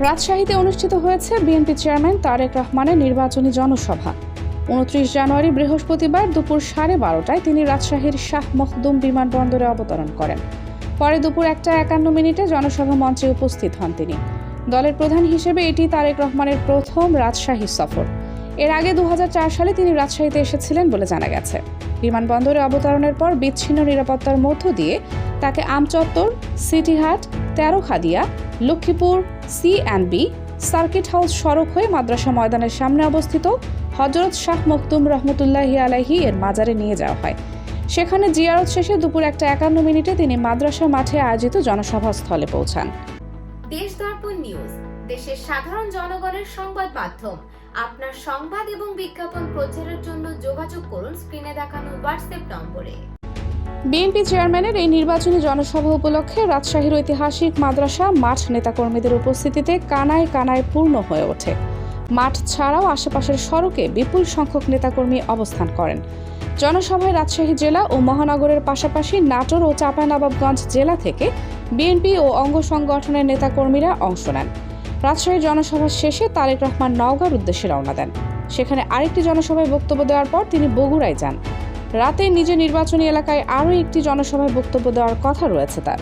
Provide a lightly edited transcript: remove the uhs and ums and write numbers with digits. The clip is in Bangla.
রাজশাহীতে অনুষ্ঠিত হয়েছে বিএনপি চেয়ারম্যান তারেক রহমানের নির্বাচনী জনসভা। 29 জানুয়ারি বৃহস্পতিবার দুপুর 12:30টায় তিনি রাজশাহীর শাহ মখদুম বিমানবন্দরে অবতরণ করেন। পরে দুপুর 1:51 জনসভা মঞ্চে উপস্থিত হন তিনি। দলের প্রধান হিসেবে এটি তারেক রহমানের প্রথম রাজশাহী সফর। এর আগে 2004 সালে তিনি রাজশাহীতে এসেছিলেন বলে জানা গেছে। বিমানবন্দরে অবতরণের পর বিচ্ছিন্ন নিরাপত্তার মধ্য দিয়ে তাকে Amchattar, City Heart, তেরোখাদিয়া, Lakshmipur C&B circuit house সড়ক হয়ে মাদ্রাসা ময়দানের সামনে অবস্থিত হযরত শাহ মখদুম রহমতুল্লাহি আলাইহি এর মাজারে নিয়ে যাওয়া হয়। সেখানে জিয়ারত শেষে দুপুর 1:51 তিনি মাদ্রাসা মাঠে আয়োজিত জনসভাস্থলে পৌঁছান। দেশ দর্পণ নিউজ, দেশের সাধারণ জনগণের সংবাদ মাধ্যম। আপনার সংবাদ এবং বিজ্ঞাপন প্রচারের জন্য যোগাযোগ করুন স্ক্রিনে দেখানো হোয়াটসঅ্যাপ নম্বরে। বিএনপি চেয়ারম্যানের এই নির্বাচনী জনসভা উপলক্ষে রাজশাহীর ঐতিহাসিক মাদ্রাসা মাঠ নেতাকর্মীদের উপস্থিতিতে কানায় কানায় পূর্ণ হয়ে ওঠে। মাঠ ছাড়াও আশেপাশের সড়কে বিপুল সংখ্যক নেতাকর্মী অবস্থান করেন। জনসভায় রাজশাহী জেলা ও মহানগরের পাশাপাশি নাটোর ও চাঁপাইনবাবগঞ্জ জেলা থেকে বিএনপি ও অঙ্গ সংগঠনের নেতাকর্মীরা অংশ নেন। রাজশাহীর জনসভা শেষে তারেক রহমান নওগাঁর উদ্দেশ্যে রওনা দেন। সেখানে আরেকটি জনসভায় বক্তব্য দেওয়ার পর তিনি বগুড়ায় যান। রাতে নিজ নির্বাচনী এলাকায় আরও একটি জনসভায় বক্তব্য দেওয়ার কথা রয়েছে তার।